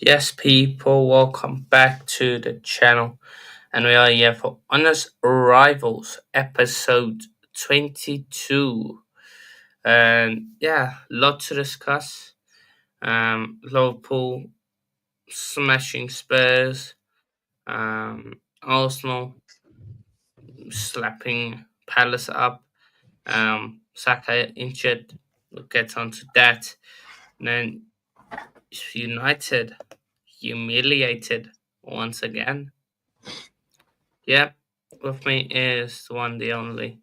Yes, people, welcome back to the channel. And we are here for Honest Rivals, episode 22. And yeah, lot to discuss. Liverpool smashing Spurs, Arsenal slapping Palace up, Saka injured. We'll get onto that. And then United humiliated once again. Yep, with me is the one, the only.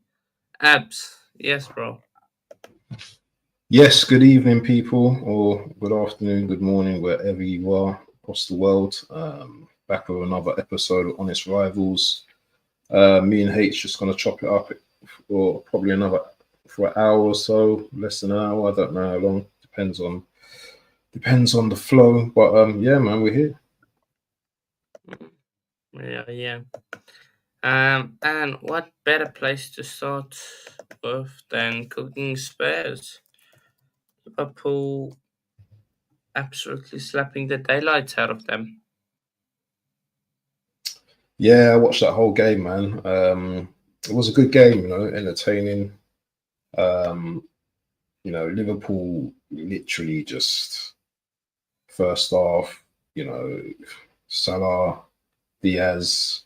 Abs. Yes, bro. Yes, good evening, people, or good afternoon, good morning, wherever you are across the world. Back with another episode of Honest Rivals. Me and H just gonna chop it up for probably for an hour or so, less than an hour. I don't know how long. Depends on the flow. But yeah, man, we're here. Yeah. And what better place to start with than cooking Spurs? Liverpool absolutely slapping the daylights out of them. Yeah, I watched that whole game, man. It was a good game, entertaining. Liverpool literally just first half, Salah, Diaz,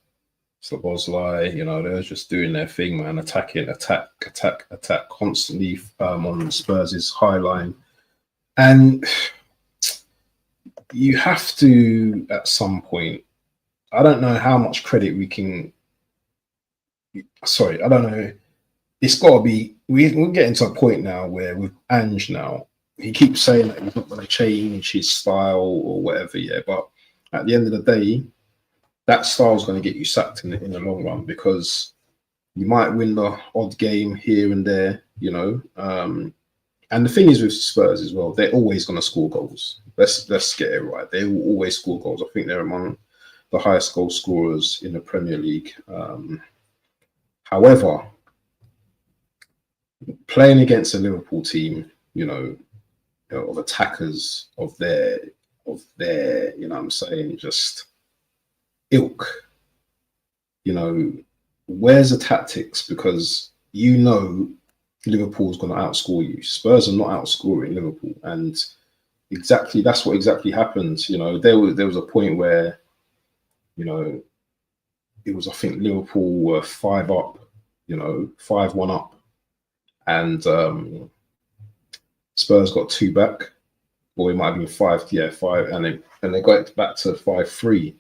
Szoboszlai, they were just doing their thing, man, attack, constantly on Spurs' high line. And you have to, at some point, I don't know how much credit we can. Sorry, I don't know. It's got to be. We're getting to a point now where with Ange now, he keeps saying that he's not going to change his style or whatever. Yeah, but at the end of the day, that style is going to get you sacked in the long run because you might win the odd game here and there, And the thing is with Spurs as well, they're always going to score goals. Let's get it right. They will always score goals. I think they're among the highest goal scorers in the Premier League. However, playing against a Liverpool team, of attackers of their, just ilk, where's the tactics? Because Liverpool's going to outscore you. Spurs are not outscoring Liverpool, and that's what exactly happens. There was a point where, it was, I think, Liverpool were 5-1 up, and Spurs got 2 back, or it might have been 5, and they got it back to 5-3,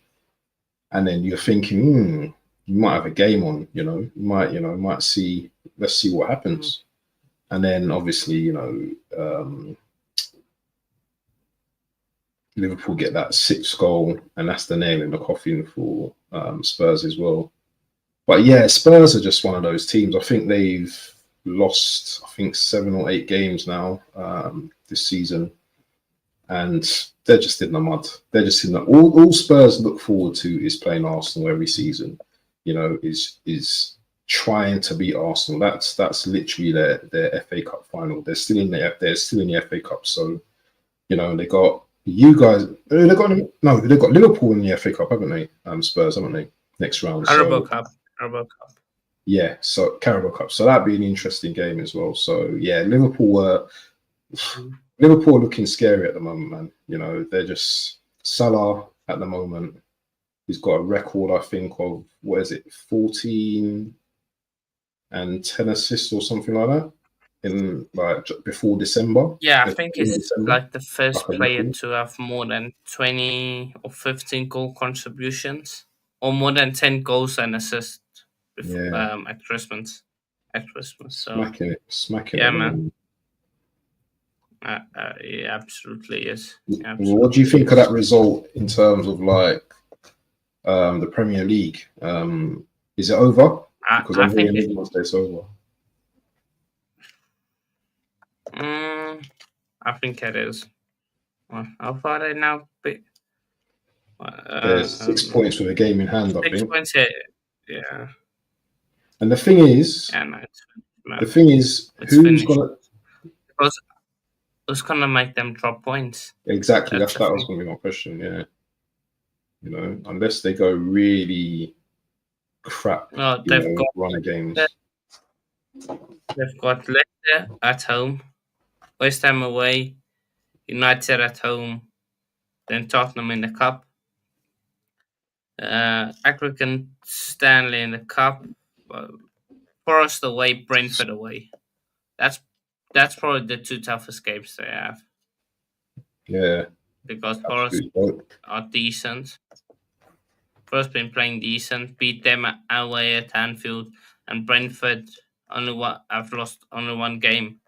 and then you're thinking, you might have a game on, you might see. Let's see what happens, and then obviously, Liverpool get that 6th goal, and that's the nail in the coffin for Spurs as well. But yeah, Spurs are just one of those teams. I think they've lost, 7 or 8 games now this season, and they're just in the mud. They're just in the all Spurs look forward to is playing Arsenal every season. Is trying to beat Arsenal. That's literally their FA Cup final. They're still in the FA Cup. So they got you guys. They've got Liverpool in the FA Cup, haven't they? Spurs, haven't they? Next round. Carabao Cup. Yeah, so Carabao Cup. So that'd be an interesting game as well. So yeah, Liverpool are looking scary at the moment, man. They're just Salah at the moment. He's got a record, I think, of 14 and 10 assists or something like that in before December. Yeah, I think he's like the first player to have more than 20 or 15 goal contributions, or more than 10 goals and assists at Christmas. So smacking yeah, it, man. It absolutely is. Absolutely. What do you think of that result in terms of the Premier League? Is it over? Because I think it's over. I think it is. How far are they now? There's 6 points with a game in hand, I think. 6 points, yeah. And the thing is, who's gonna? Who's gonna make them drop points? Exactly. That's the That was thing. going to be my question. Yeah. Unless they go really crap, Well, run of games. they've got Leicester at home, West Ham away, United at home, then Tottenham in the cup, Accrington Stanley in the cup, uh, Forest away, Brentford away. That's that's probably the two toughest games they have Yeah, because Forest absolutely. are decent. Forest been playing decent, beat them away at Anfield, and Brentford have lost only one game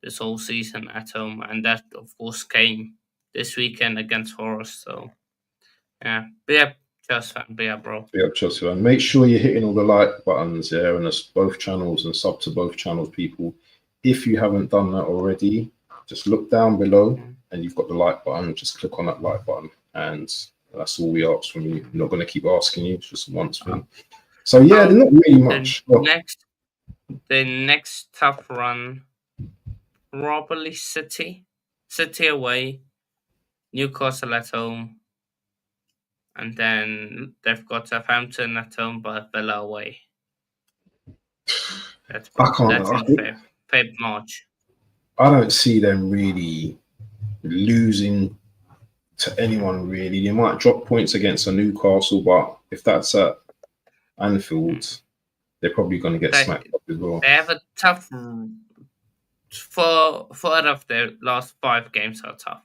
this whole season at home, and that of course came this weekend against Forest. So yeah, be a Chelsea fan, be a bro. Yeah, Chelsea. And make sure you're hitting all the like buttons, yeah, and us both channels and sub to both channels, people. If you haven't done that already, just look down below and you've got the like button. Just click on that like button, and that's all we ask from you. I'm not going to keep asking you; it's just once thing. So yeah, there's not really much. The next tough run, probably City away, Newcastle at home, and then they've got Southampton at home, but Villa away. I can't. That's in Feb March. I don't see them really losing to anyone. Really, they might drop points against a Newcastle, but if that's at Anfield, they're probably going to get smacked up as well. They have a tough. Four out of their last 5 games are tough.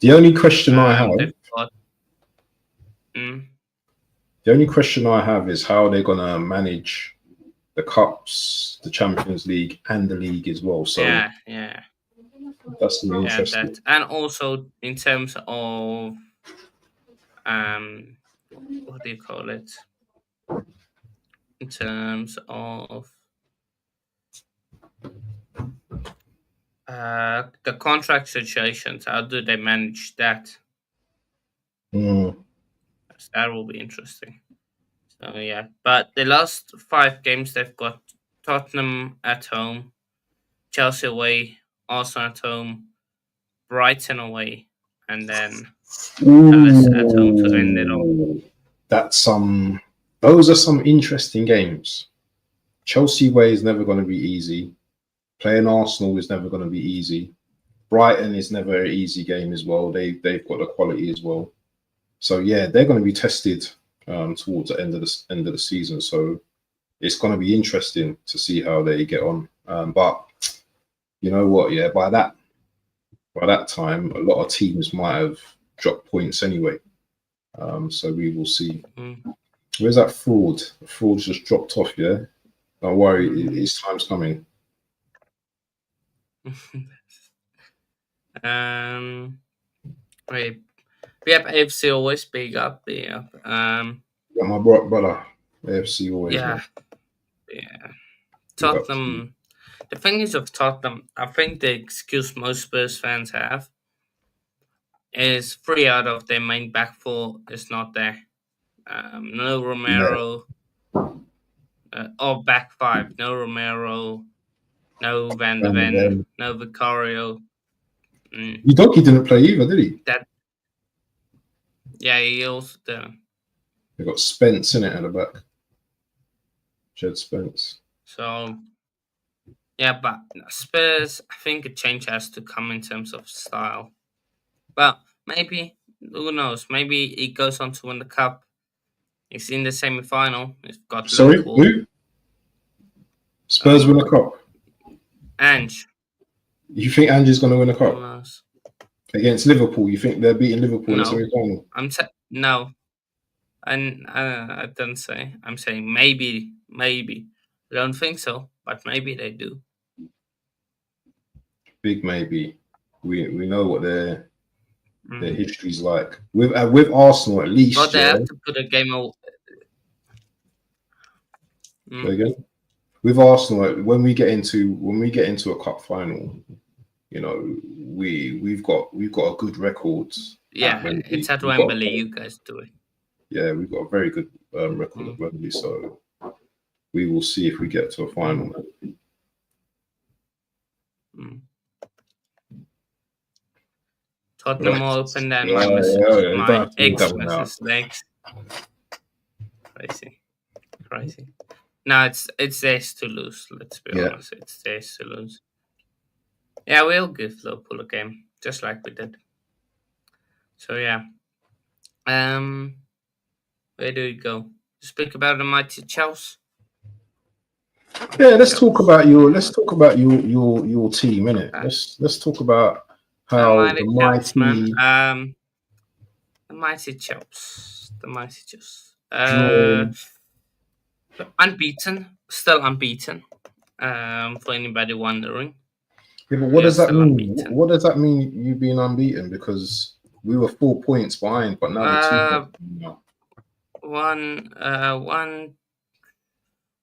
The only question I have. The only question I have is how they're going to manage the cups, the Champions League, and the league as well. So yeah, that's going to be interesting. And also in terms of what do you call it? In terms of the contract situations, how do they manage that? That will be interesting. So yeah, but the last 5 games they've got Tottenham at home, Chelsea away, Arsenal at home, Brighton away, and then Palace at home to end it all. That's those are some interesting games. Chelsea away is never going to be easy. Playing Arsenal is never going to be easy. Brighton is never an easy game as well. They've got the quality as well. So yeah, they're going to be tested towards the end of the season. So it's going to be interesting to see how they get on. But you know what? Yeah, by that time, a lot of teams might have dropped points anyway. So we will see. Where's that fraud? The fraud's just dropped off. Yeah, don't worry, its time's coming. Wait. Yep, AFC always big up. Yeah. My brother, AFC always. Yeah. Yeah. Tottenham. The thing is with Tottenham, I think the excuse most Spurs fans have is 3 out of their main back 4 is not there. No Romero. Or back 5. No Romero. No Van de Ven. No Vicario. Udoki didn't play either, did he? Yeah, he also didn't. They got Spence in it at the back. Jed Spence. So, yeah, but Spurs, I think a change has to come in terms of style. But maybe, who knows? Maybe he goes on to win the cup. He's in the semi-final. He's got Liverpool. Who? Spurs win the cup. Ange. You think Ange is going to win the cup? Against Liverpool? You think they're beating Liverpool in the semi-final? No. I don't say. I'm saying maybe. I don't think so, but maybe they do. Big maybe. We know what their history's like. With Arsenal at least. But they have to put a game over. Again? With Arsenal, when we get into a cup final, we've got a good record. Yeah, it's at Wembley. You guys do it. Yeah, we've got a very good record at Wembley, so we will see if we get to a final. Tottenham more open than my You don't my have to read that one out. ex legs. Crazy. No, it's theirs to lose. Let's be Yeah. honest, it's theirs to lose. Yeah, we'll give Liverpool a game, just like we did. So yeah, where do we go? Speak about the mighty Chelsea. Yeah, let's talk about your team, innit? Okay. Let's talk about The how the mighty Chelsea, mighty man. The mighty Chelsea. The mighty Chelsea. draw. Unbeaten, still unbeaten. For anybody wondering, Yeah, but what we are does that still mean? unbeaten. What does that mean? You being unbeaten because we were 4 points behind, but now we're 2 points now. One,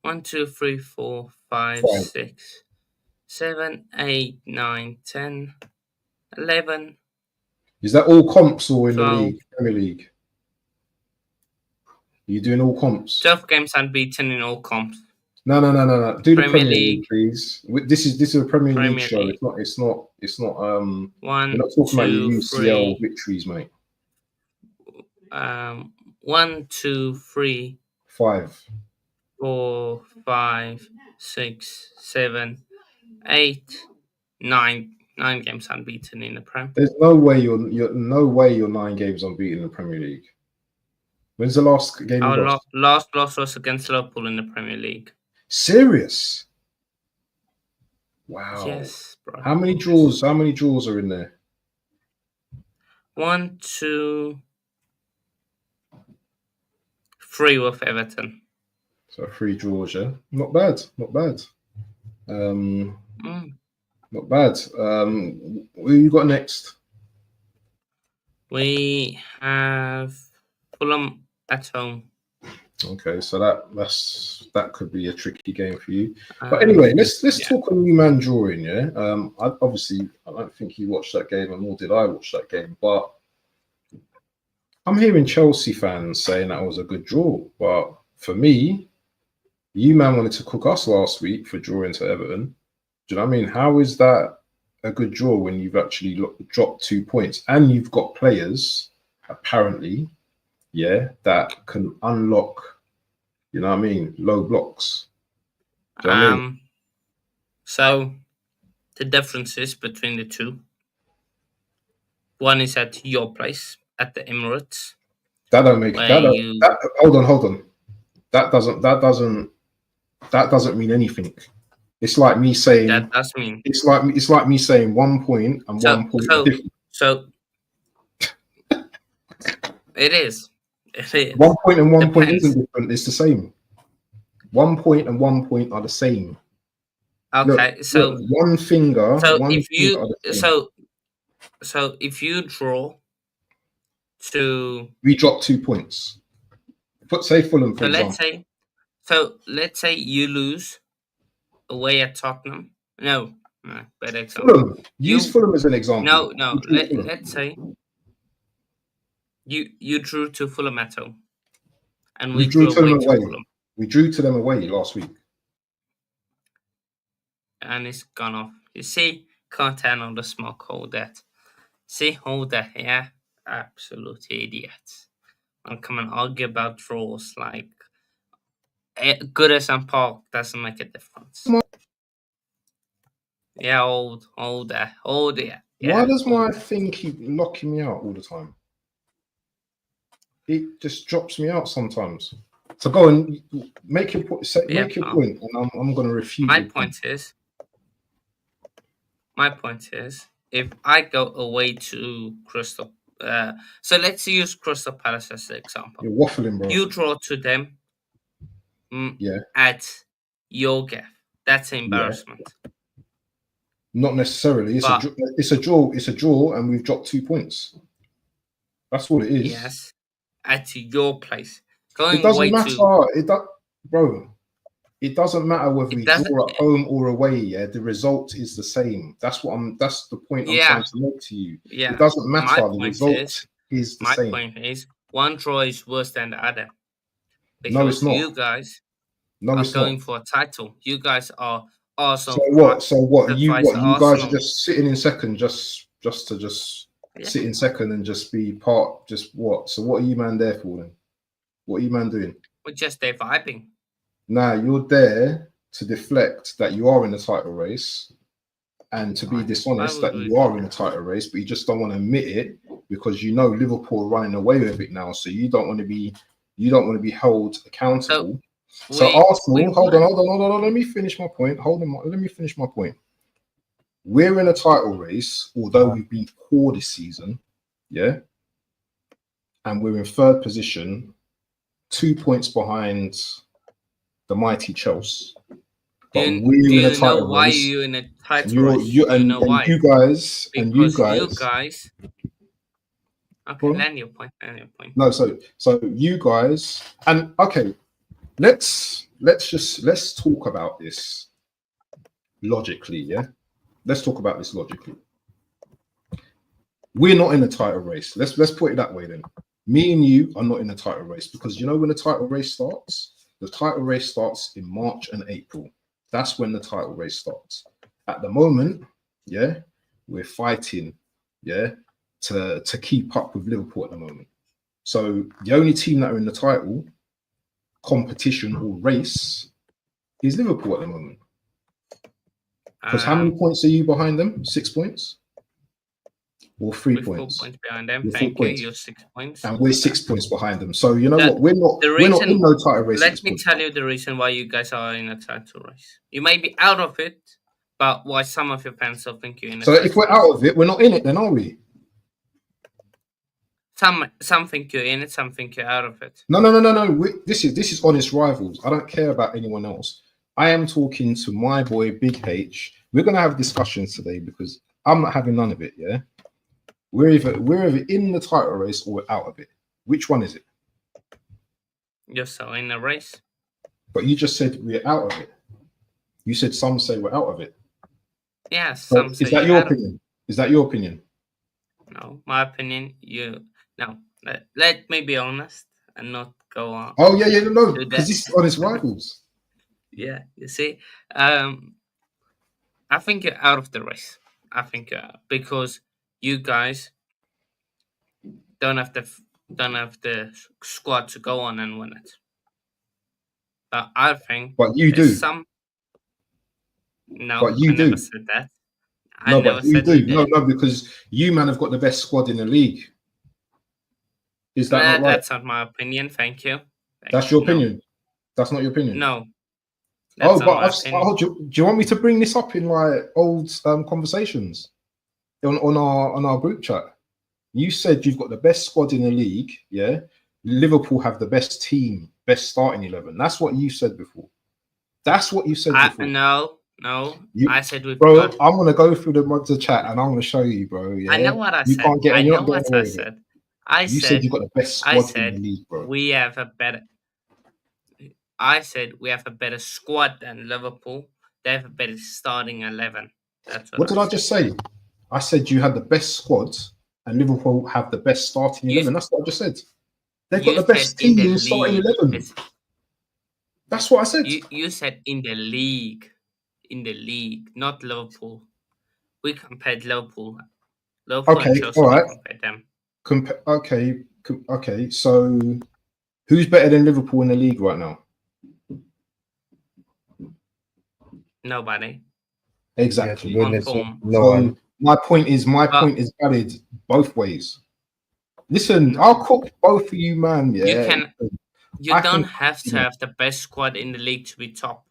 one, two, three, four, five, Fine. 6, 7, 8, 9, 10, 11. Is that all comps or in 12. the league, Premier League? Are you doing all comps? 12 games unbeaten in all comps. No. Do the Premier Premier League. League, please. This is a Premier League Premier show. League. It's not. One, We're not talking about your 2, UCL 3. victories, mate. 1, 2, 3, 5. 4, 5, 6, 7, 8, 9. 9 games unbeaten in the Prem. There's no way you're 9 games unbeaten in the Premier League. When's the last game you lost? Last loss was against Liverpool in the Premier League. Serious? Wow. Yes, bro. How many draws? How many draws are in there? 1, 2, 3 with Everton. So 3 draws, yeah. Not bad. Not bad. Not bad. Who you got next? We have Fulham at home. Okay, so that could be a tricky game for you. But anyway, let's talk a new man drawing. Yeah. I don't think you watched that game, and nor did I watch that game. But I'm hearing Chelsea fans saying that was a good draw. But for me, you man wanted to cook us last week for drawing to Everton. Do you know what I mean? How is that a good draw when you've actually dropped 2 points and you've got players apparently, that can unlock, you know what I mean, low blocks? Do you know what I mean? So the differences between the two. One is at your place at the Emirates. That don't make that. Hold on. That doesn't mean anything. It's like me saying that does mean it's like me saying 1 point and 1 point are different. So it is. 1 point and 1 point isn't different. It's the same. 1 point and 1 point are the same. Okay, look, one finger. So one if you finger so if you draw to, we drop 2 points. Say Fulham, for example. Let's say you lose away at Tottenham. No, better example. Fulham. Use Fulham as an example. No. Let's say you drew to Fulham at home, and we drew away to Fulham. We drew to them away last week, and it's gone off. You see, can't handle the smoke. Hold that. See, hold that. Yeah, absolute idiots. I'll come and argue about draws like good as St. Paul doesn't make a difference. Yeah, hold that. Yeah. Why does my thing keep locking me out all the time? It just drops me out sometimes. So go and make your point. Make your point, and I'm going to refute. My point is, if I go away to Crystal, so let's use Crystal Palace as an example. You're waffling, bro. You draw to them, at your gaff. That's an embarrassment. Yeah. Not necessarily. It's a draw. It's a draw, and we've dropped 2 points. That's what it is. Yes, at your place. It doesn't matter. Bro. It doesn't matter whether we draw at home or away. Yeah, the result is the same. That's the point I'm trying to make to you. Yeah, it doesn't matter. The result is the same. My point is, one draw is worse than the other. Because no, it's not. You guys are going for a title. You guys are awesome. So what? You guys are just sitting in second, just to Yeah. sit in second and just be part. Just what? So what are you man there for then? What are you man doing? We're just there vibing. Now you're there to deflect that you are in the title race and to be Why dishonest would that we you are in a title race, but you just don't want to admit it because you know Liverpool are running away with it now. So you don't want to be held accountable. So Arsenal, hold on. Let me finish my point. Let me finish my point. We're in a title race, although we've been poor this season, yeah, and we're in third position, 2 points behind the mighty Chelsea. But we're in a title why race. you're in a title race? Do you know why? You guys, Because you guys. Okay, well, land your point. No, so you guys, and okay, let's talk about this logically, yeah. Let's talk about this logically. We're not in a title race. Let's put it that way then. Me and you are not in a title race because you know when the title race starts? The title race starts in March and April. That's when the title race starts. At the moment, yeah, we're fighting, yeah, to keep up with Liverpool at the moment. So the only team that are in the title competition or race is Liverpool at the moment. Because how many points are you behind them? 6 points? Or 3 points? 4 points behind them. Thank you. You're 6 points. And we're 6 points behind them. So you know what? We're not in no title race. Let me tell you the reason why you guys are in a title race. You may be out of it, but why some of your fans still think you're in a title race. So if we're out of it, we're not in it then, are we? Some think you're in it, some think you're out of it. No. This is honest rivals. I don't care about anyone else. I am talking to my boy Big H. We're gonna have discussions today because I'm not having none of it. Yeah, we're either in the title race or we're out of it. Which one is it? You're so in a race. But you just said we're out of it. You said some say we're out of it. Yeah, some say. Is that your opinion? Is that your opinion? No, my opinion. No. Let me be honest and not go on. Oh yeah, no, because this is honest rivals. Yeah, you see, I think you're out of the race. I think because you guys don't have the squad to go on and win it. But I think. But you do. No, but you I never said that. No, but you do. No, because you man have got the best squad in the league. Is that not right? That's not my opinion. Thank you. That's your opinion. That's not your opinion. No. Do you want me to bring this up in like old conversations on our group chat? You said you've got the best squad in the league. Yeah, Liverpool have the best team, best starting 11. That's what you said before. No. I said we've bro. I'm gonna go through the chat and I'm gonna show you, bro. Yeah? I know what I said. You can't get. I You're know not what away I with said. It. You said you've got the best squad in the league, bro. We have a better. I said we have a better squad than Liverpool. They have a better starting 11. That's what did I just say? I said you had the best squad and Liverpool have the best starting 11. That's what I just said. They've got the best team starting 11. That's what I said. You said in the league, not Liverpool. We compared Liverpool. Okay, and Chelsea, all right. Compared them. Okay. So, who's better than Liverpool in the league right now? Nobody. Exactly. No one. My point is valid both ways. Listen, I'll cook both of you, man. Yeah. You don't have to have the best squad in the league to be top.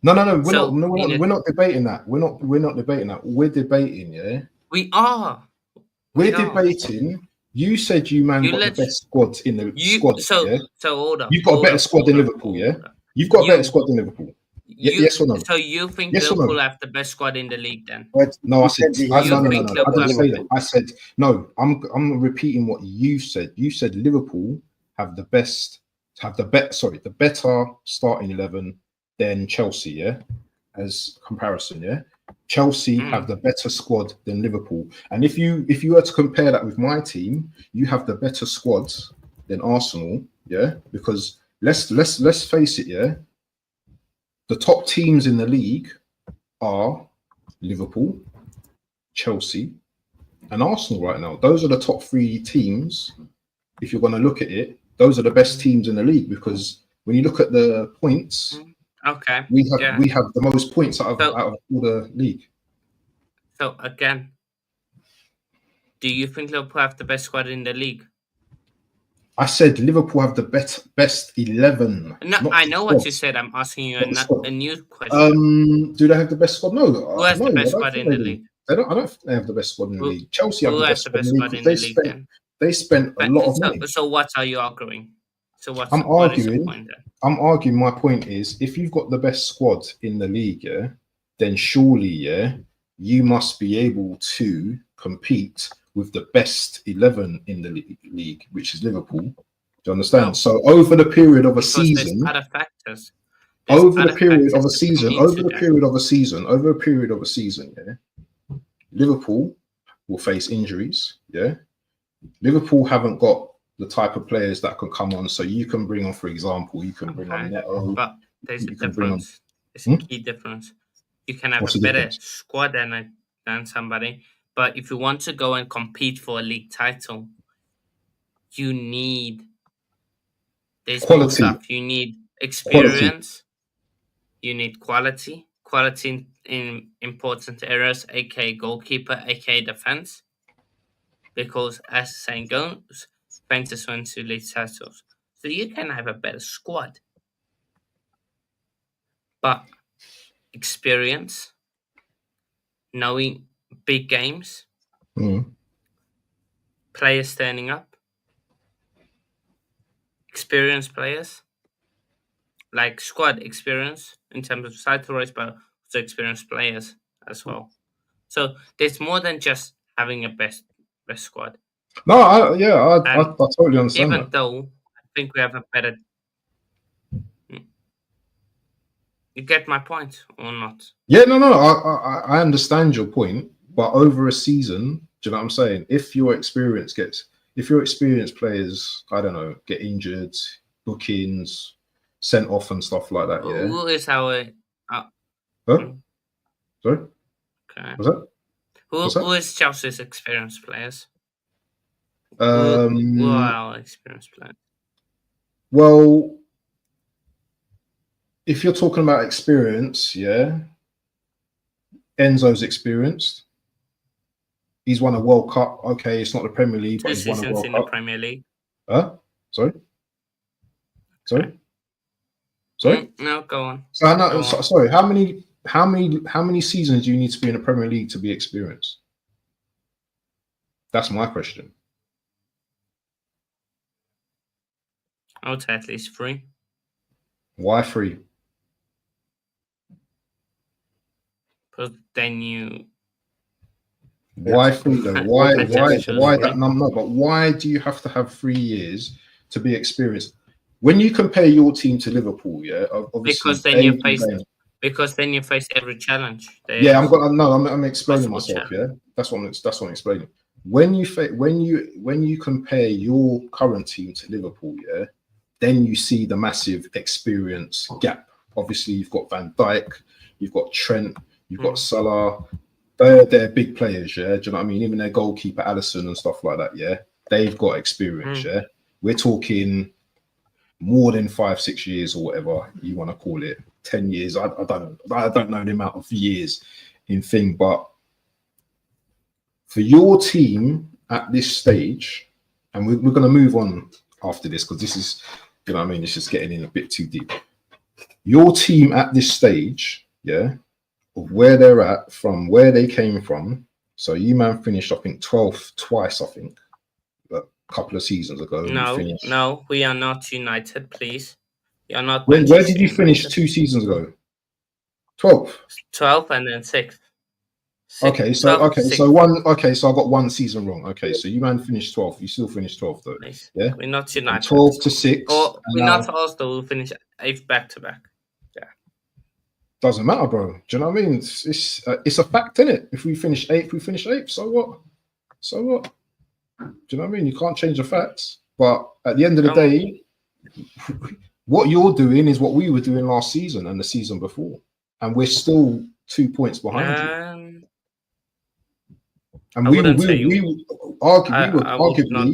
No. We're not debating that. We're not debating that. We're debating, yeah. We are. We're debating. You said you got the best squad in the squad. So hold up. You've got a better squad than Liverpool, yeah. You've got a better squad than Liverpool. Yes or no? So you think Liverpool have the best squad in the league then? No, I said no. I didn't say that. I said no. I'm repeating what you said. You said Liverpool have the better starting 11 than Chelsea, yeah, as comparison, yeah. Chelsea have the better squad than Liverpool, and if you were to compare that with my team, you have the better squad than Arsenal, yeah. Because let's face it, yeah. The top teams in the league are Liverpool, Chelsea, and Arsenal right now. Those are the top three teams. If you're going to look at it, those are the best teams in the league, because when you look at the points, Okay. we have the most points out of all the league. So again, do you think Liverpool have the best squad in the league? I said Liverpool have the best 11. No, I know what you said. I'm asking you a new question. Do they have the best squad? No. Who has the best squad in the league? I don't think they have the best squad in the league. Chelsea have Who the has best the best squad in the league then? They spent a lot of money. So what are you arguing? So what is the point then? I'm arguing, my point is, if you've got the best squad in the league, yeah, then surely, yeah, you must be able to compete with the best 11 in the league, which is Liverpool. Do you understand? No. So over the period of a season, there's other factors. Over a period of a season, yeah, Liverpool will face injuries, yeah. Liverpool haven't got the type of players that can come on, so you can bring on, for example, you can bring on Neto. But there's a difference. There's a key difference. You can have a better squad than somebody, but if you want to go and compete for a league title, you need quality stuff. You need experience. You need quality in important areas, aka goalkeeper, aka defense. Because as the saying goes, defense wins to league titles. So you can have a better squad, but experience, knowing big games, players standing up, experienced players, like squad experience in terms of title race, but also experienced players as well. So there's more than just having a best squad. No, I totally understand. Even though I think we have a better. You get my point or not? Yeah, no. I understand your point, but over a season, do you know what I'm saying? If your experienced players, I don't know, get injured, bookings, sent off and stuff like that, yeah. Who is our? Huh? Sorry. Okay. What's that? Who is Chelsea's experienced players? Who are our experienced players? Well, if you're talking about experience, yeah, Enzo's experienced. He's won a World Cup. Okay, it's not the Premier League, but he's won a World Cup. In the Premier League. Sorry. No, go on. Sorry. How many seasons do you need to be in the Premier League to be experienced? That's my question. I would say at least 3. Why 3? Because then you. Why 3 though? Why that number? But why do you have to have 3 years to be experienced? When you compare your team to Liverpool, yeah, obviously because then you face every challenge. I'm explaining myself. Yeah, that's what I'm explaining. When you compare your current team to Liverpool, yeah, then you see the massive experience gap. Obviously, you've got Van Dijk, you've got Trent, you've got Salah. They're big players, yeah. Do you know what I mean? Even their goalkeeper Alisson and stuff like that, yeah. They've got experience, yeah. We're talking more than 5-6 years or whatever you want to call it. 10 years. I don't know the amount of years in thing, but for your team at this stage, and we're going to move on after this because this is, you know what I mean, it's just getting in a bit too deep. Your team at this stage, yeah, of where they're at, from where they came from. So you man finished, I think, 12th twice, I think, a couple of seasons ago. No, we are not united, please. You are not. Where did you finish 2 seasons ago? 12th. 12th and then 6th. So I got 1 season wrong. Okay, so you man finished 12th. You still finished 12th though. Nice. Yeah, we're not united. 12 to 6. Or we're not also we'll finish 8th back to back. Yeah. Doesn't matter, bro. Do you know what I mean? It's a fact, innit? If we finish 8th, we finish 8th. So what? Do you know what I mean? You can't change the facts. But at the end of the day, what you're doing is what we were doing last season and the season before, and we're still 2 points behind you. And I we wouldn't say we would argue I would not.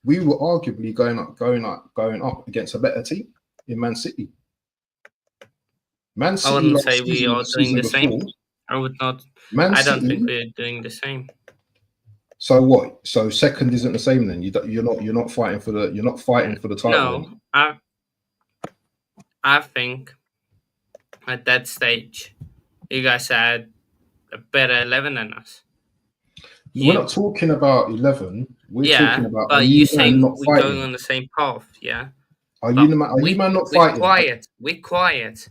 we were arguably going up against a better team in Man City. Man I City wouldn't last say we season or are the doing season the same. before. I would not. Man I don't think City. we're doing the same. So what? So second isn't the same then. You're not fighting for the title. No, Then. I think at that stage, you guys had a better 11 than us. We're not talking about 11. We're talking about are but you you man saying not we're going fighting? on the same path, yeah. Are But you man not we're fighting? quiet. We're quiet.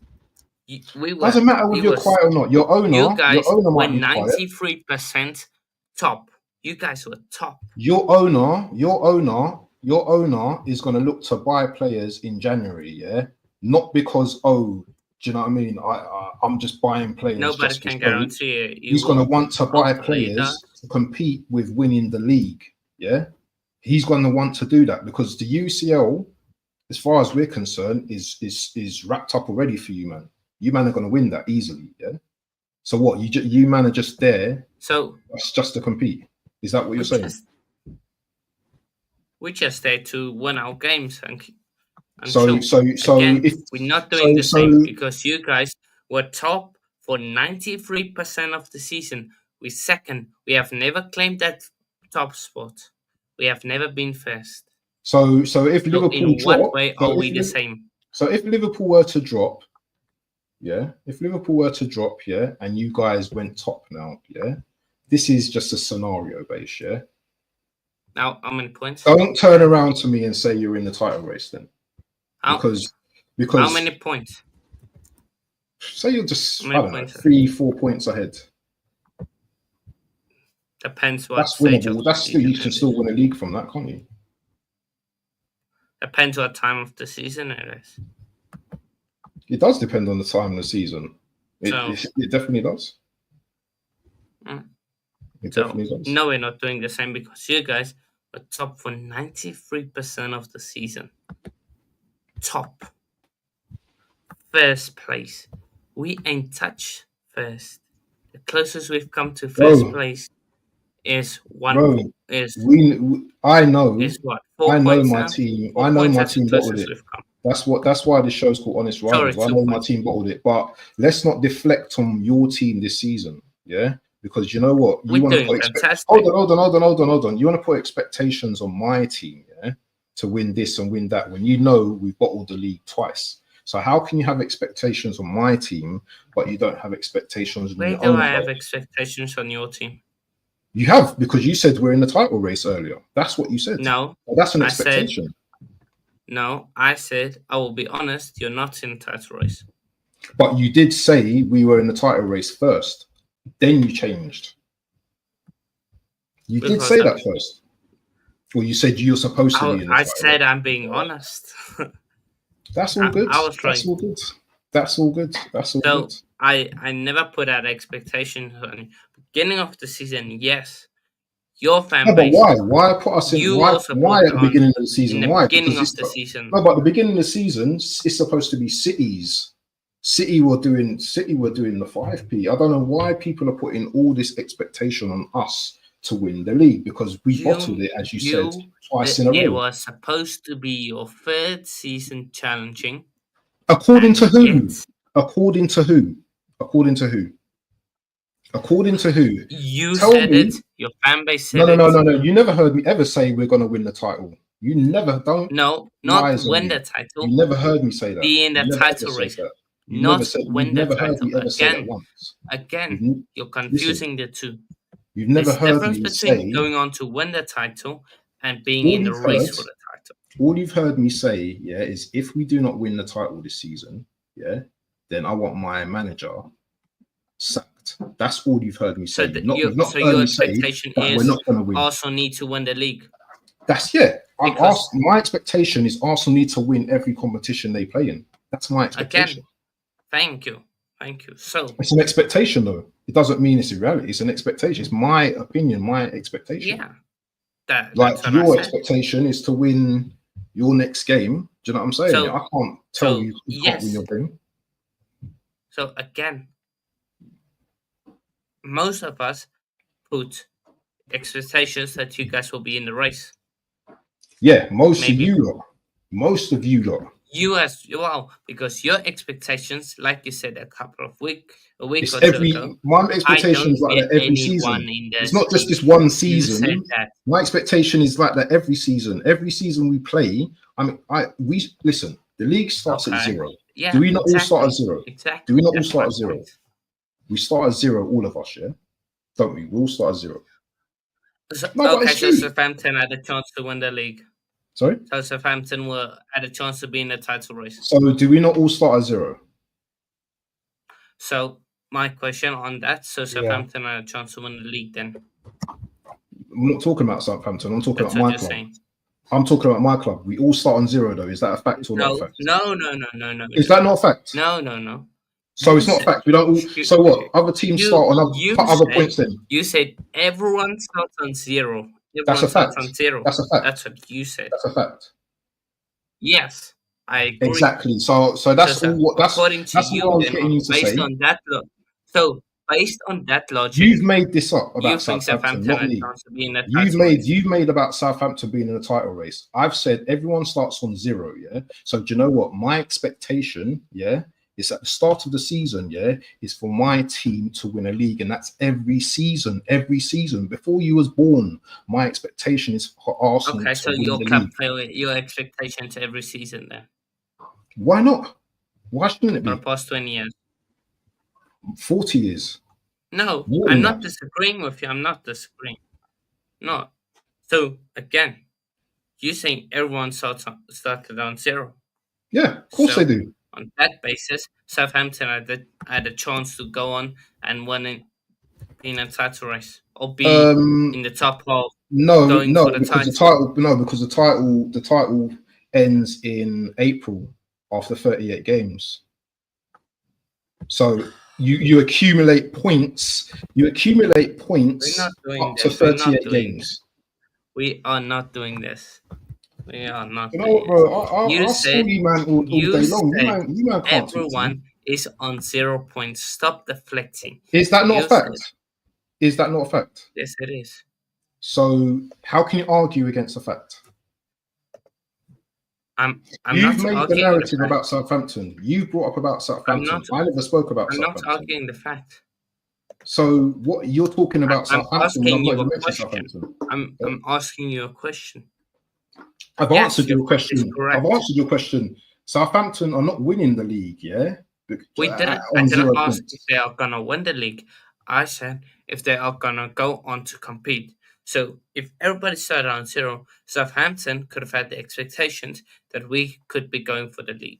We were. Doesn't matter We if you're was. quiet or not. You Your guys owner were might be quiet. 93% top. You guys were top. Your owner is going to look to buy players in January, yeah. Not because do you know what I mean? I'm just buying players. Nobody Just for can show. guarantee it. You He's going to will. want to buy Hopefully he players does. to compete with winning the league, yeah. He's going to want to do that because the UCL, as far as we're concerned, is wrapped up already for you, man. You man are going to win that easily, yeah. So what? You man are just there. So That's just to compete. Is that what you're saying? We're just there to win our games and So again, if we're not doing the same because you guys were top for 93% of the season. We're second. We have never claimed that top spot. We have never been first. So if Liverpool in what way are we the same? So if Liverpool were to drop, yeah, and you guys went top now, yeah, this is just a scenario base, yeah. Now, how many points? Don't turn around to me and say you're in the title race then. Because how many points? Say you're just I don't know 3-4 points ahead. Depends what that's winnable. That's still you can still win a league from that, can't you? Depends what time of the season it is. It does depend on the time of the season. It definitely does. It definitely does. No, we're not doing the same because you guys are top for 93% of the season. Top. First place. We ain't touched first. The closest we've come to first place is one. I know. Is what? I know my team. I know my team bottled it. That's why the show's called Honest Rivals. I know my team bottled it. But let's not deflect on your team this season, yeah? Because you know what? You want to put hold on. You want to put expectations on my team, yeah, to win this and win that when you know we've bottled the league twice. So how can you have expectations on my team, but you don't have expectations on your own? Where do I have expectations on your team? You have, because you said we're in the title race earlier. That's what you said. No. Well, that's an expectation. I said, I will be honest, you're not in the title race. But you did say we were in the title race first. Then you changed. You did say that first. Well, you said you're supposed to be in the title race. I said I'm being honest. That's all good. That's all good. That's all good. That's all good. I never put out expectations on you. Beginning of the season, yes. Your fan base. But why put us in? Why at the beginning of the season? Why? Beginning of the season. No, but the beginning of the season is supposed to be City's. City were doing the 5p. I don't know why people are putting all this expectation on us to win the league because we bottled it, as you said, twice in a row. It was supposed to be your third season challenging. According to who? According to who? According to who? According to who? You said it. Your fan base said it. No. You never heard me ever say we're going to win the title. You never don't. No, not win the title. You never heard me say that. Be in the title race. Not win the title. Again, you're confusing the two. You've never heard me say going on to win the title and being in the race for the title. All you've heard me say, yeah, is if we do not win the title this season, yeah, then I want my manager sacked. That's all you've heard me say. So your expectation is we're not going to win. Arsenal need to win the league. That's my expectation is Arsenal need to win every competition they play in. That's my expectation. Thank you. So it's an expectation, though. It doesn't mean it's a reality. It's an expectation. It's my opinion, my expectation. Yeah. Your expectation is to win your next game. Do you know what I'm saying? I can't tell you can't win your game. So again, most of us put expectations that you guys will be in the race. Yeah, most Maybe. of you lot. Most of you lot. You as well, because your expectations, like you said a week It's or two every ago, my I expectation don't is like get that every anyone season. in It's this not just league. this one You said season. that. My expectation is like that every season. Every season we play, we listen. The league starts at Okay. zero. Yeah, Do we not all start exactly. at zero? Exactly. Do we not all That's my start at zero? point. We start at zero, all of us, yeah? Don't we? We all start at zero. So, No, but okay, it's so true. Southampton had a chance to win the league. Sorry? So Southampton had a chance to be in the title race. So do we not all start at zero? So my question on that, so Yeah. Southampton had a chance to win the league then. I'm not talking about Southampton. I'm talking That's about what my you're club. saying. I'm talking about my club. We all start on zero, though. Is that a fact or not a fact? No. Is that not a fact? No. So You it's not a said- fact. We don't all. So what? Other teams start on other said- points then. You said everyone starts on zero. That's a Everyone starts fact. on zero. That's a fact. That's what you said. That's a fact. Yes, I agree. Exactly. So that's all. What that's according to that's you, what I was then, getting you to based say. on that, based on that logic, You've made this up you about think Southampton, Southampton not had a me. chance to be in the You've title made race? you've made about Southampton being in the title race. I've said everyone starts on zero, yeah. So do you know what my expectation, yeah, is at the start of the season, yeah, is for my team to win a league, and that's every season. Every season before you was born, my expectation is for Arsenal Okay, to so win your the cap league. your expectations every season then Why not? Why shouldn't it for the be? past 20 years. 40 years. No, More I'm than not that. disagreeing with you. I'm not disagreeing. No. So again, you saying everyone started on zero. Yeah, of course So, they do. on that basis, Southampton had a chance to go on and win in a title race or be in the top half. No, going no, for the because title. the title ends in April after 38 games. So you accumulate points. You accumulate points We're not doing up to this. We're not 38 doing games. this. We are not doing this. We are not You know doing what, bro? this. I'll school you, man, all day long. You man can't talk to me. everyone is on 0 points. Stop deflecting. Is that not You a fact? said- Is that not a fact? Yes, it is. So how can you argue against the fact? I'm You've not made the arguing narrative the fact. about Southampton. You brought up about Southampton. not- I never spoke about I'm not Southampton. arguing the fact. So what you're talking about I'm Southampton? I've asking not you even a mentioned question. Southampton. I'm asking you a question. I've Yes, answered your your point is question. correct. I've answered your question. Southampton are not winning the league, yeah? I On 0 didn't ask points. if they are gonna win the league. I said if they are gonna go on to compete. So if everybody started on zero, Southampton could have had the expectations that we could be going for the league.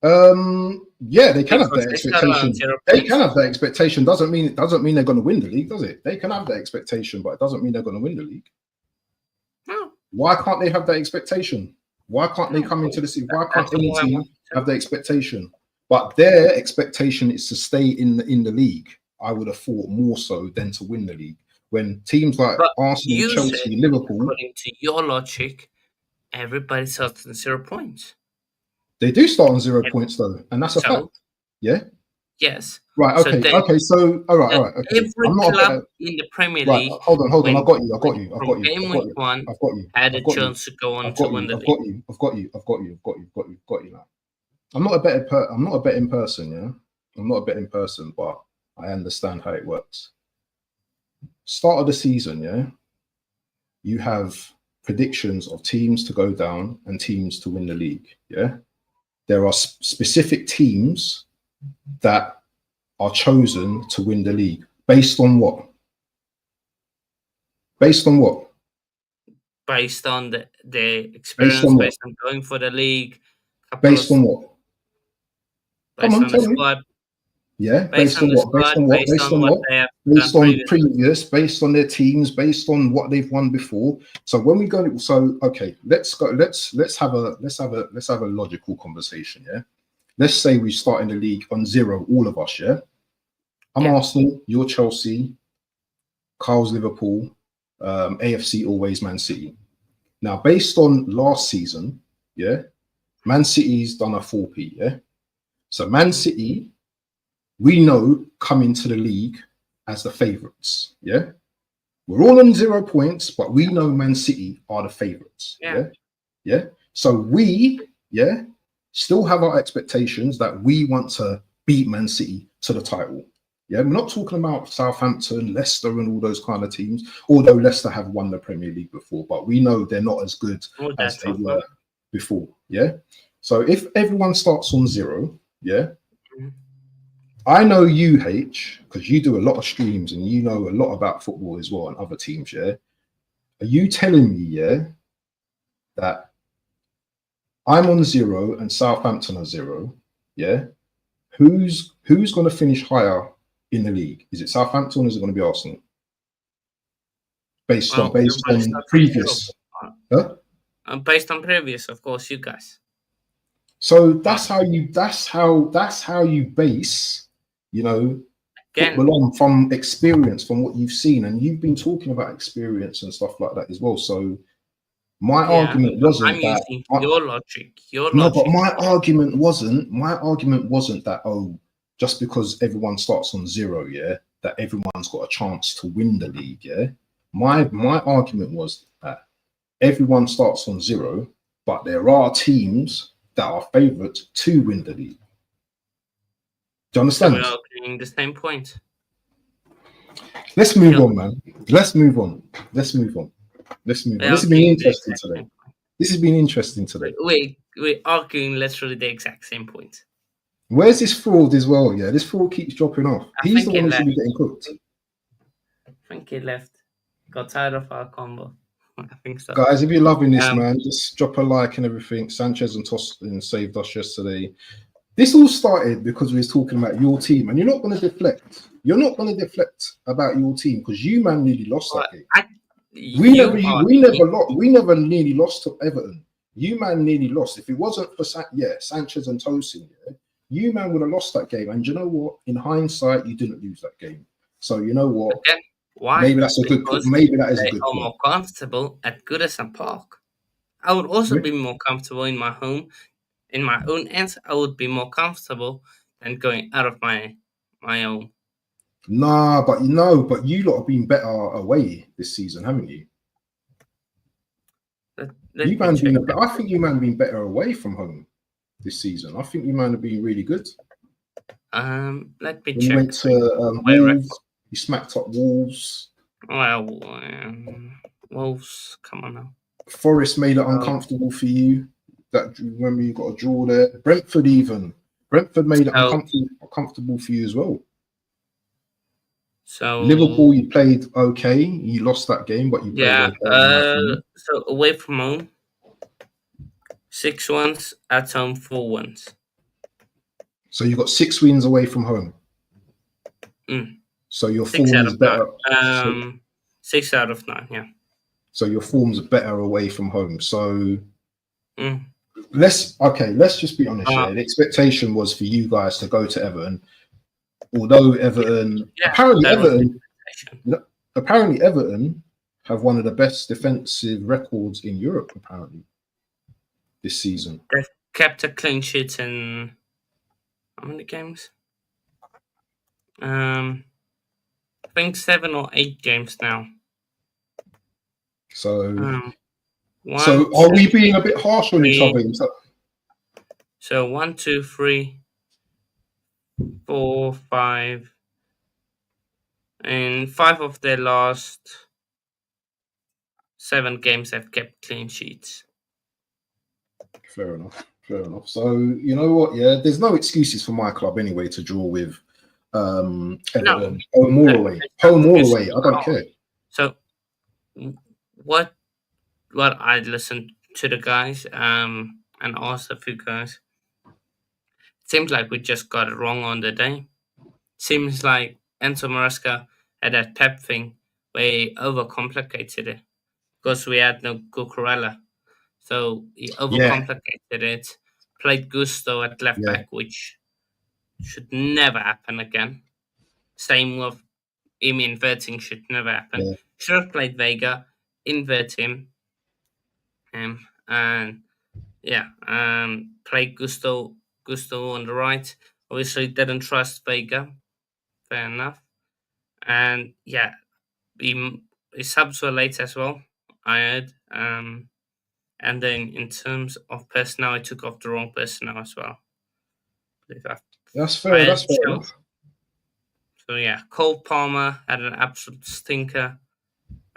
Yeah, they can have Because that they started on expectation. 0 They points. can have that expectation. Doesn't mean they're going to win the league, does it? They can have that expectation, but it doesn't mean they're going to win the league. No. Why can't they have that expectation? Why can't they come into the season? Why can't That's any all I team want. have the expectation? But their expectation is to stay in the league. I would have thought more so than to win the league. When teams like But Arsenal, you Chelsea, said, Liverpool, according to your logic, everybody starts on 0 points. they do start on 0 points though, and that's a So, fact. Yeah. Yes. Right. So Okay. then- Okay. So all right. All right. Okay. Every I'm not a club better. in the Premier Right. League Hold on. when- I got you. from game week 1 I've got you. had a I've got you. chance to go on I've to got win you. the I've league. got you. I've got you. I've got you. I've got you. Got you now. I'm not a betting person. Yeah. I'm not a betting person, but I understand how it works. Start of the season, yeah. You have predictions of teams to go down and teams to win the league. Yeah. There are specific teams that are chosen to win the league based on what? Based on what? Based on the experience, on what? based on going for the league, Based on what? based Come on, on the tell me. squad, Yeah, based on the what? Based squad, on what? based Based on on what what? they have Based done on previously. previous, based on their teams, based on what they've won before. So when we go, so okay, let's go. Let's have a logical conversation. Yeah, let's say we start in the league on 0, all of us. Yeah, I'm Yeah. Arsenal, you're Chelsea, Carl's Liverpool, AFC always Man City. Now, based on last season, yeah, Man City's done a 4P. Yeah, so Man City, we know come into the league as the favourites. Yeah, we're all on 0 points, but we know Man City are the favourites. Yeah. Yeah. So we, still have our expectations that we want to beat Man City to the title. Yeah, we're not talking about Southampton, Leicester, and all those kind of teams. Although Leicester have won the Premier League before, but we know they're not as good Oh, as that's they often. were before. Yeah. So if everyone starts on 0, Mhm. I know you, H, because you do a lot of streams and you know a lot about football as well and other teams. Yeah. Are you telling me, that I'm on 0 and Southampton are 0? Yeah. Who's going to finish higher in the league? Is it Southampton or is it going to be Arsenal? Based Well, on everybody starts on zero. previous, huh? Based on previous, of course, you guys. So that's how you base, Again, football on from experience, from what you've seen, and you've been talking about experience and stuff like that as well. So my yeah, argument I'm wasn't that. using your logic. Your No, but logic. my argument wasn't that, just because everyone starts on 0, that everyone's got a chance to win the league. Yeah. My argument was that everyone starts on 0, but there are teams that are favourites to win the league. Do you So we're understand? arguing the same point. Let's move Kill. on, man. Let's move on. This We're has been arguing the interesting exact today. same point. This has been interesting today. We're arguing literally the exact same point. Where's this fraud as well? Yeah, this fraud keeps dropping off. I He's the think he one who should left. be getting cooked. I think he left. Got tired of our combo. I think so. Guys, if you're loving this, Um, man, just drop a like and everything. Sanchez and Tostin saved us yesterday. This all started because we was talking about your team, and you're not going to deflect. You're not going to deflect about your team because you, man, nearly lost that game. We you are never nearly lost to Everton. You, man, nearly lost. If it wasn't for Sanchez and Tosin, you, man, would have lost that game. And you know what? In hindsight, you didn't lose that game. So you know what? again. Why? Maybe that's a good. Because Maybe that is a they good are point. more comfortable at Goodison Park. I would also be more comfortable in my home, in my own ends. I would be more comfortable than going out of my own. Nah, but you lot have been better away this season, haven't you? Let me check. I think you man been better away from home this season. I think you man have been really good. Let me When check. you went to Wolves, you smacked up Wolves. Well, Wolves, come on now. Forest made it uncomfortable for you. That remember you got a draw there. Brentford made it uncomfortable for you as well. So Liverpool, you played okay. You lost that game, but you played okay. So away from home, 6 wins, at home 4 wins. So you got 6 wins away from home. So your form is better. 6 out of 9, yeah. So your form's better away from home. So let's just be honest. The expectation was for you guys to go to Everton. Although Everton, apparently Everton have one of the best defensive records in Europe, apparently, this season. They've kept a clean sheet in how many games? I think 7 or 8 games now. So, are we being a bit harsh on each other? So 1, 2, 3, 4, 5, and 5 of their last 7 games have kept clean sheets. Fair enough. So you know what? Yeah, there's no excuses for my club anyway to draw with Everton. No, home or away. I don't care. So what I listened to the guys and asked a few guys. Seems like we just got it wrong on the day. Seems like Enzo Maresca had that Pep thing where he overcomplicated it because we had no Cucurella. So he overcomplicated it, played Gusto at left back, which should never happen again. Same with him inverting should never happen. Should have played Vega, invert him, and played Gusto on the right. Obviously didn't trust Vega. Fair enough. And yeah, his subs were late as well. I heard. And then in terms of personnel, I took off the wrong personnel as well. Believe That's I fair. had That's fair Chelsea. enough. So yeah, Cole Palmer had an absolute stinker.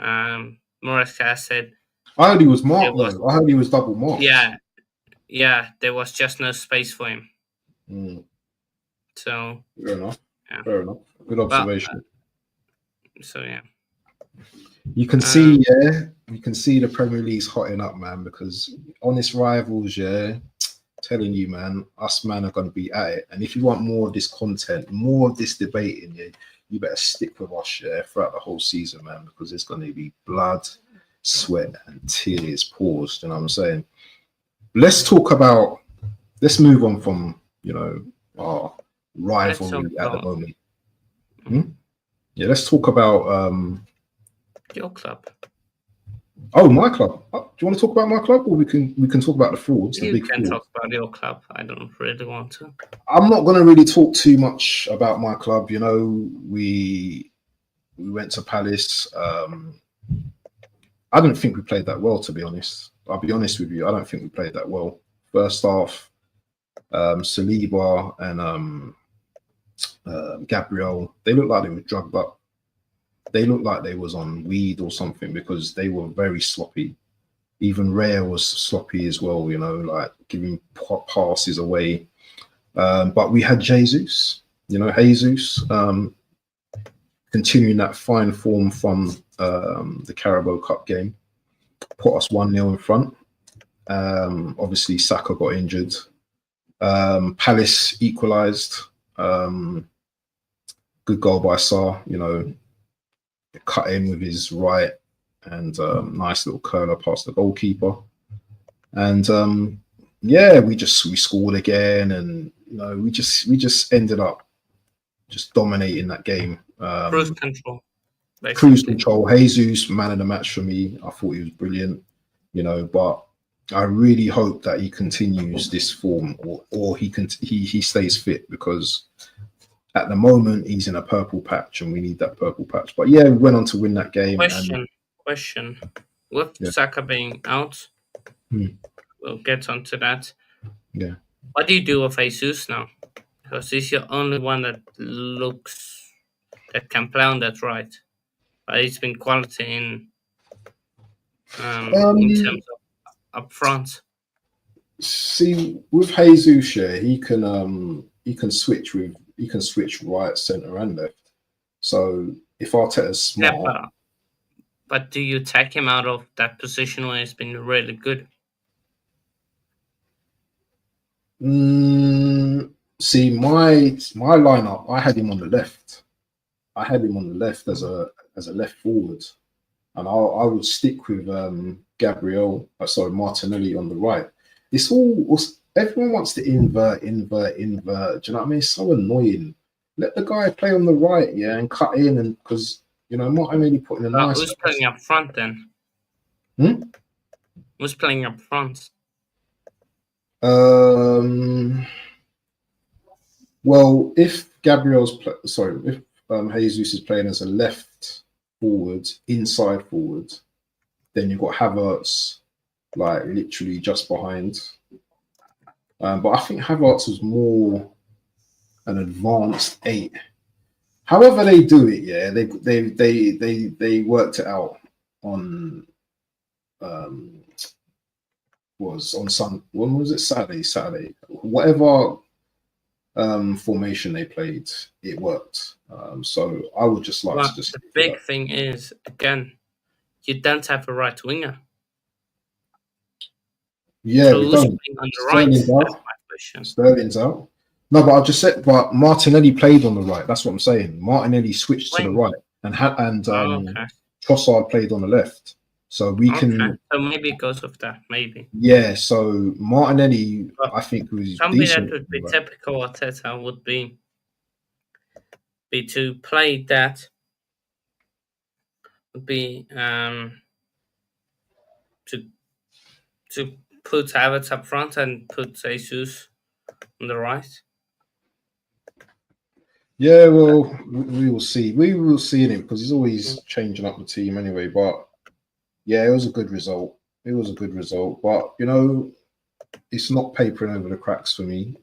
Moresca said I heard he was there marked was though. I heard he was double marked. yeah, there was just no space for him. Mm, So fair enough. yeah, Fair enough. Good but observation. so yeah, You can um, see, yeah, you can see the Premier League's hotting up, man, because honest rivals, yeah, telling you, man, us man are going to be at it. And if you want more of this content, more of this debating, yeah, you better stick with us, yeah, throughout the whole season, man, because it's going to be blood, sweat, and tears paused. You know what I'm saying? Let's talk about, let's move on from, our let's talk rivalry at the about moment. Hmm? Yeah, let's talk about your club. oh, my club. Do you want to talk about my club, or we can talk about the frauds, the You big can frauds? talk about your club. I don't really want to. I'm not going to really talk too much about my club. We went to Palace. I don't think we played that well, to be honest. I'll be honest with you. I don't think we played that well. First half, Saliba and Gabriel, they looked like they were drugged up. They looked like they was on weed or something because they were very sloppy. Even Raya was sloppy as well, like giving passes away. But we had Jesus, Jesus, continuing that fine form from the Carabao Cup game, put us 1-0 in front. Obviously, Saka got injured. Palace equalised. Good goal by Sarr, cut in with his right and nice little curler past the goalkeeper. And yeah, we scored again, and we just ended up just dominating that game. Cruise control, Cruise basically. control. Jesus, man of the match for me. I thought he was brilliant, but I really hope that he continues this form, or he stays fit, because at the moment he's in a purple patch and we need that purple patch. But yeah, we went on to win that game, and Question. With yeah, Saka being out, Hmm. we'll get onto that. Yeah. What do you do with Jesus now? Because he's your only one that can play on that right. But he's been quality in Um, terms of up front. See, with Jesus, yeah, he can switch right, center, and left. So if Arteta's Yeah, smart, but do you take him out of that position where he's been really good? see my lineup, I had him on the left. I had him on the left as a left forward, and I would stick with Martinelli on the right. It's all everyone wants to invert. Do you know what I mean? It's so annoying. Let the guy play on the right, yeah, and cut in, and because Martinelli putting a nice. Who's playing up front then? Hmm? Who's playing up front? Well, if Jesus is playing as a left forward, inside forward, then you've got Havertz like literally just behind. But I think Havertz was more an advanced 8. However they do it, yeah, they worked it out on was on some when was it Saturday, whatever formation they played, it worked. So I would just like to Well, just the stick with big that. thing is, again, you don't have a right winger. Yeah, So we who's don't. playing on the right? Sterling's That's out. my question. Sterling's out. No, but I've just said, but Martinelli played on the right. That's what I'm saying. Martinelli switched to the When? right, and Oh, okay. Trossard played on the left. So we Okay. can, So maybe it goes with that. Maybe. yeah. So Martinelli, But I think, was something that decent. would be typical Arteta would be to play that would be to to put Havertz up front and put Jesus on the right. Yeah, well, we will see. We will see in it because he's Mm. always changing up the team anyway. But yeah, it was a good result. It was a good result. But it's not papering over the cracks for me.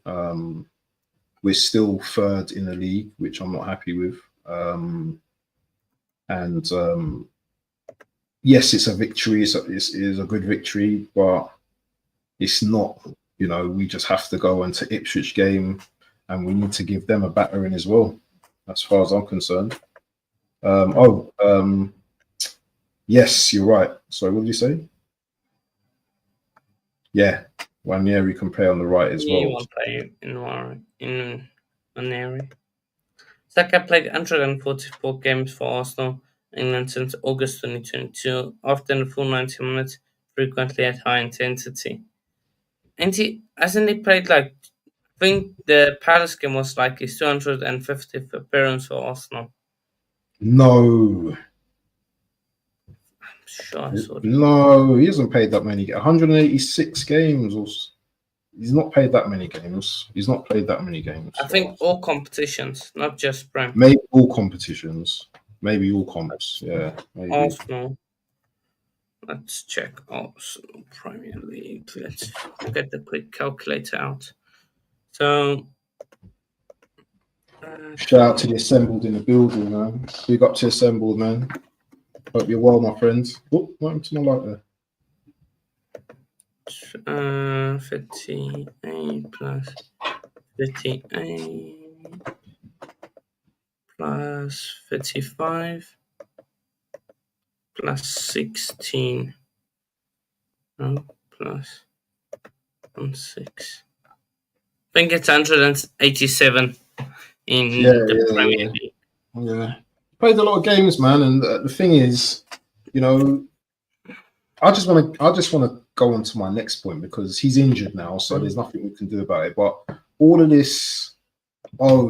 We're still third in the league, which I'm not happy with. And yes, it's a victory. It's a good victory, but it's not. We just have to go into Ipswich game, and we need to give them a battering as well, as far as I'm concerned. Yes, you're right. Sorry, what did you say? Yeah, Wanieri can play on the right as He well. won't play in an area. Saka played 144 games for Arsenal England since August 2022, often the full 90 minutes, frequently at high intensity. And he hasn't he played like I think the Palace game was like his 250th appearance for Arsenal. No, I'm sure I saw that. no, he hasn't played that many. 186 games. He's not played that many games. He's not played that many games I for think us. all competitions, not just Prem. Maybe all competitions. Maybe all comps. Yeah, maybe. Arsenal. Let's check Arsenal Premier League. Let's get the quick calculator out. So, Shout out to the assembled in the building, man. Big up to assembled, man. Hope you're well, my friends. Oh, what happened to my light there? 58 plus 58 plus 55 plus 16. No, plus 16. I think it's 187 in Yeah, the yeah, Premier yeah. League. Yeah. Played a lot of games, man. And the thing is, you know, I just want to go on to my next point because he's injured now, so there's nothing we can do about it. But all of this,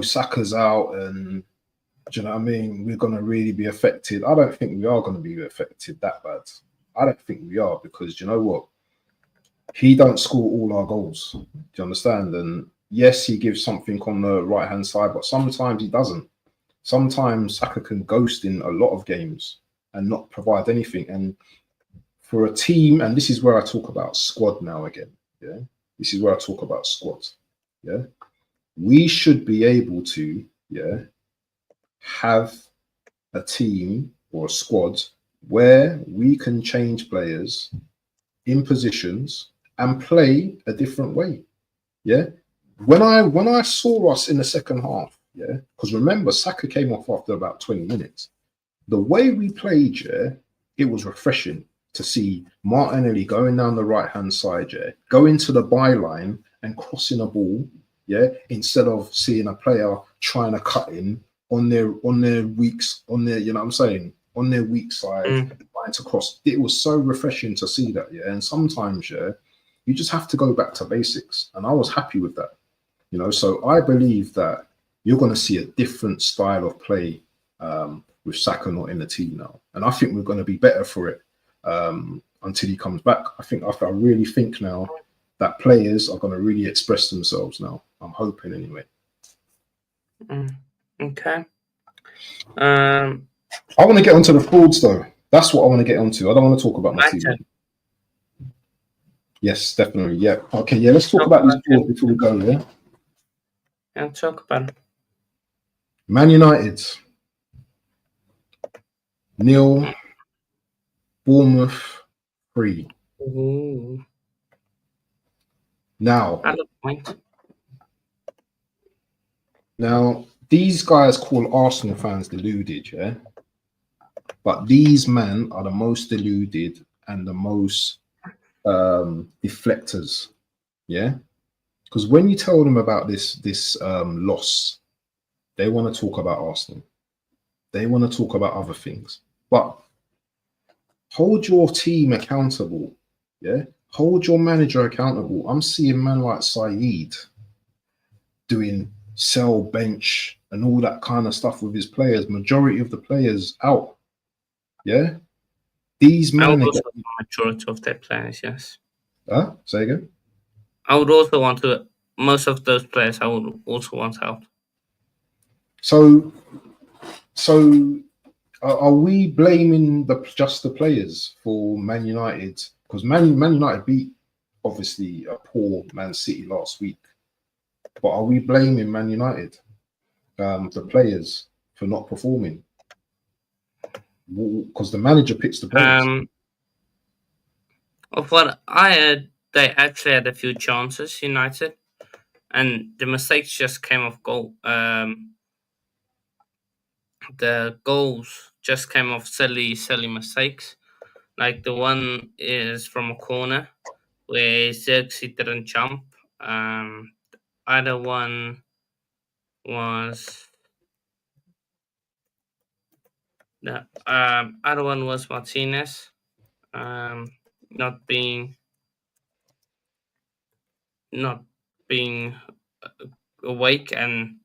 Saka's out, and do you know what I mean? We're gonna really be affected. I don't think we are gonna be affected that bad. I don't think we are because you know what? He don't score all our goals. Do you understand? And yes, he gives something on the right hand side, but sometimes he doesn't. Sometimes Saka can ghost in a lot of games and not provide anything. And for a team, and this is where I talk about squad now again. Yeah, this is where I talk about squad. Yeah, we should be able to have a team or a squad where we can change players in positions and play a different way. Yeah. When I saw us in the second half, yeah, because remember Saka came off after about 20 minutes. The way we played, yeah, it was refreshing to see Martinelli going down the right hand side, yeah, going to the byline and crossing a ball, yeah, instead of seeing a player trying to cut in on their weaks on their, you know what I'm saying, on their weak side, trying to cross. It was so refreshing to see that, yeah. And sometimes, yeah, you just have to go back to basics. And I was happy with that. So I believe that you're going to see a different style of play with Saka not in the team now, and I think we're going to be better for it until he comes back. I really think now that players are going to really express themselves now. I'm hoping anyway. Okay. I want to get onto the frauds though. That's what I want to get onto. I don't want to talk about my team. Yes, definitely. Yeah. Okay. Yeah. Let's talk about these frauds before we go. Yeah. Yeah, talk about it. Man United, nil. Bournemouth, 3. Ooh. Now, Valid point. these guys call Arsenal fans deluded, yeah? But these men are the most deluded and the most deflectors, yeah? Because when you tell them about this loss, they want to talk about Arsenal. They want to talk about other things. But hold your team accountable, yeah? Hold your manager accountable. I'm seeing men like Saeed doing sell bench and all that kind of stuff with his players. Majority of the players out. Yeah. These I would men are also getting, majority of their players, yes. say again. I would also want to most of those players I would also want out. So, so are we blaming just the players for Man United? Because Man United beat obviously a poor Man City last week, but are we blaming Man United, the players, for not performing? Because the manager picks the players. Of what I heard, they actually had a few chances, United, and the mistakes just came off goal. The goals just came off silly mistakes. Like the one is from a corner where Xerxes didn't jump. The other one was the other one was Martinez, um, not being not being awake and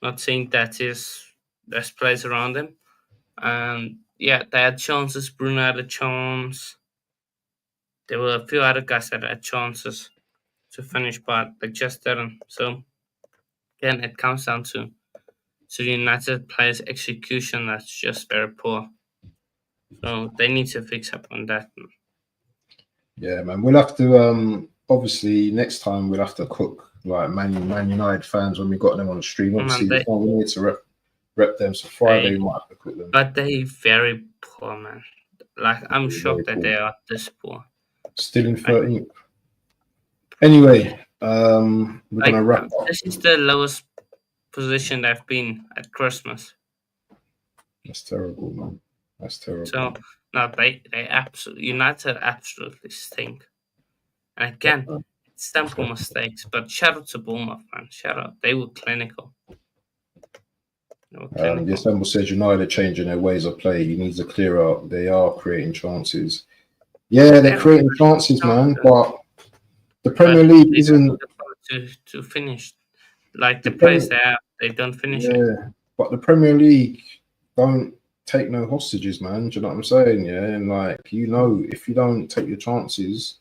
not seeing that there's players around him. Yeah, they had chances. Bruno had a chance. There were a few other guys that had chances to finish, but they just didn't. So again, it comes down to the United players' execution that's just very poor. So they need to fix up on that. Yeah, man. We'll have to obviously next time we'll have to cook like Man United fans when we got them on the stream. Man, Obviously, this one we need to rep them. So they Friday we might have to cook them. but they very poor, man. Like I'm Very shocked that cool. they are this poor. Still in Like, 13th. Anyway, we're gonna like wrap up. this is the lowest position they've been at Christmas. That's terrible, man. That's terrible. So no, they absolutely United absolutely stink. And again, it's simple mistakes. But shout out to Bournemouth, man. Shout out. They were clinical. They were The clinical. Assemble says United changing their ways of play. He needs to clear out. They are creating chances. Yeah, they're They're creating chances, man. chances, But the Premier but League they don't need isn't the power to finish. Like the the players Premier. they have, they don't finish it. Yeah, but the Premier League don't take no hostages, man. Do you know what I'm saying? Yeah, and like if you don't take your chances,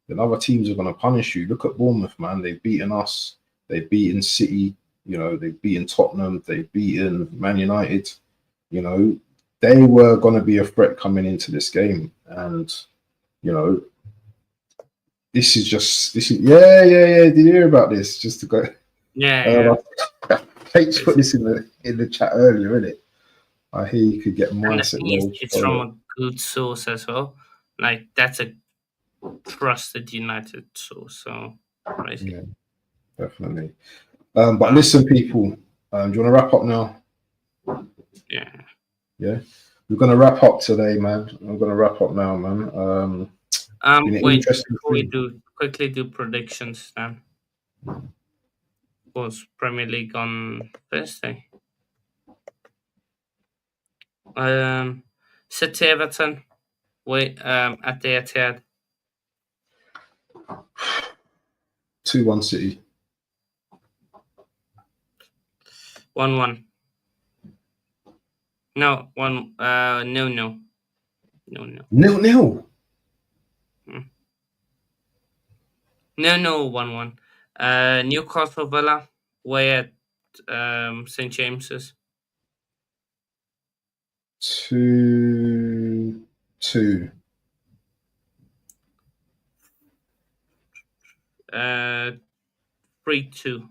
then other teams are gonna punish you. Look at Bournemouth, man. They've beaten us. They've beaten City. They've beaten Tottenham. They've beaten Man United. You know, they were gonna be a threat coming into this game, and you know, this is. Did you hear about this? Just to go. Yeah, yeah. Kate's put It's, this in the chat earlier, isn't it? I hear you could get and the mindset thing is, knowledge it's from from it. a good source as well. Like that's a trusted United source. So crazy. Yeah, definitely. But Um, listen, people, do you want to wrap up now? yeah. Yeah, we're gonna wrap up today, man. I'm gonna wrap up now, man. Been an Wait. interesting Before we thing. do quickly do predictions, then was Premier League on Thursday. Um, City Everton. Wait. At the Etihad. 2-1 City. 1-1. No, one. No, no, no, no, 0-0. Hmm. No. 1-1. Newcastle Villa. Way at St James's. 2-2. 3-2.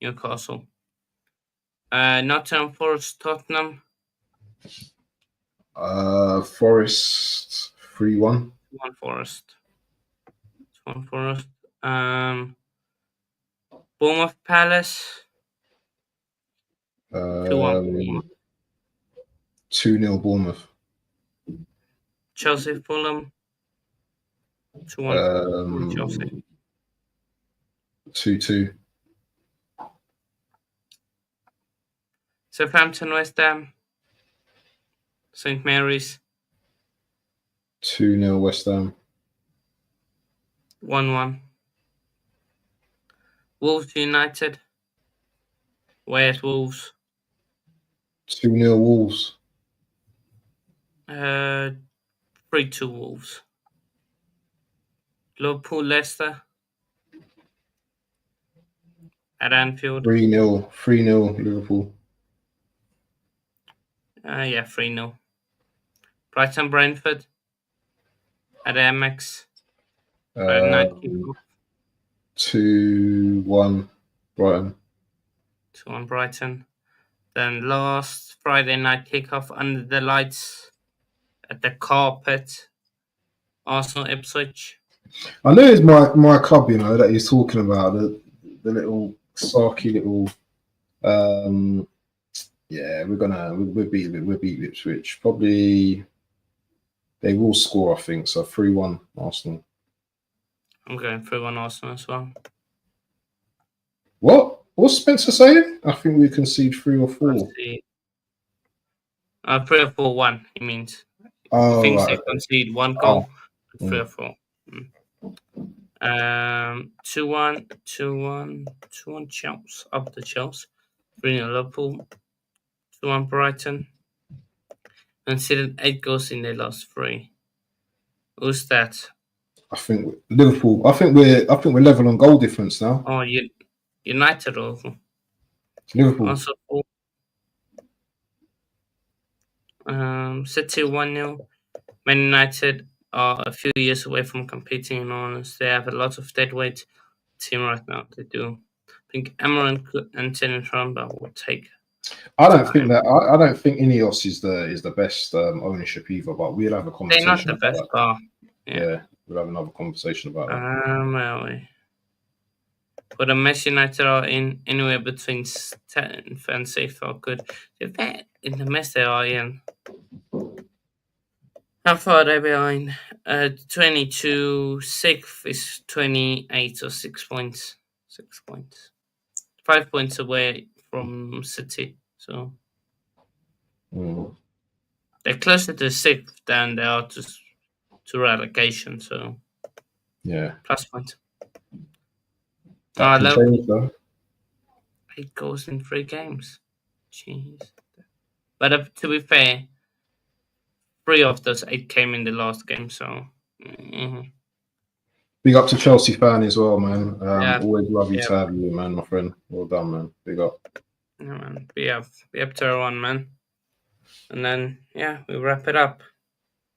Newcastle. Nottingham Forest Tottenham. Forest 3-1. 1 Forest. 1 Forest. Um, Bournemouth Palace. 2-1 Um, Bournemouth. 2-0 Bournemouth. Chelsea Fulham. 2-1 Chelsea. 2-2. Southampton West Ham. St Mary's. 2-0 West Ham. 1-1. Wolves United. Way at Wolves. 2-0 Wolves. 3-2 Wolves. Liverpool Leicester. at Anfield. 3-0, 3-0 Liverpool. Yeah, 3-0. Brighton Brentford at MX. Friday night kickoff. 2-1 Brighton. 2-1 Brighton. Then last Friday night kickoff under the lights at the carpet. Arsenal Ipswich. I know it's my club, you know, that he's talking about, the little sarky little. Yeah, we'll beat Ipswich. Probably they will score, I think. So 3-1 Arsenal. I'm going 3-1 Arsenal as well. What's Spencer saying? I think we concede 3 or 4. 3 or 4-1, he means. Oh, He thinks right, they okay. concede 1 goal, 3 or Mm. 4. 2-1 Chelsea, up the Chelsea. 3-0 Liverpool. 2-1 Brighton. Conceded 8 goals in their last 3. Who's that? I think Liverpool. I think we're level on goal difference now. Oh, United or Liverpool. also 4. City 1-0. Man United are a few years away from competing in honors. They have a lot of deadweight team right now. They do. I think Amaranth and Tenentramba will take. I don't think Ineos is the best ownership either. But we'll have a conversation. They're not the best, but yeah, we'll have another conversation about that. Well, but the Messi United are in anywhere between 10th and 6th are good. They're in the mess they are in. How far are they behind? 22. 6th is 28 or 6 points. 6 points. 5 points away from City. So they're closer to 6th than they are to relegation. So yeah, plus points. That can change though. 8 goals in 3 games. Jeez. But to be fair, 3 of those 8 came in the last game, so. Big up to Chelsea fan as well, man. Yeah. Always love you to have you, man, my friend. Well done, man. Big up. Yeah, man. Be up to everyone, man. And then, yeah, we wrap it up.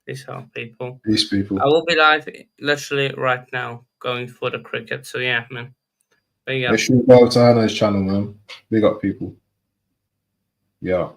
Peace out, people. Peace, people. I will be live literally right now going for the cricket, so yeah, man. Big up. Make sure you go to Hannah's channel, man. Big up, people. Yeah.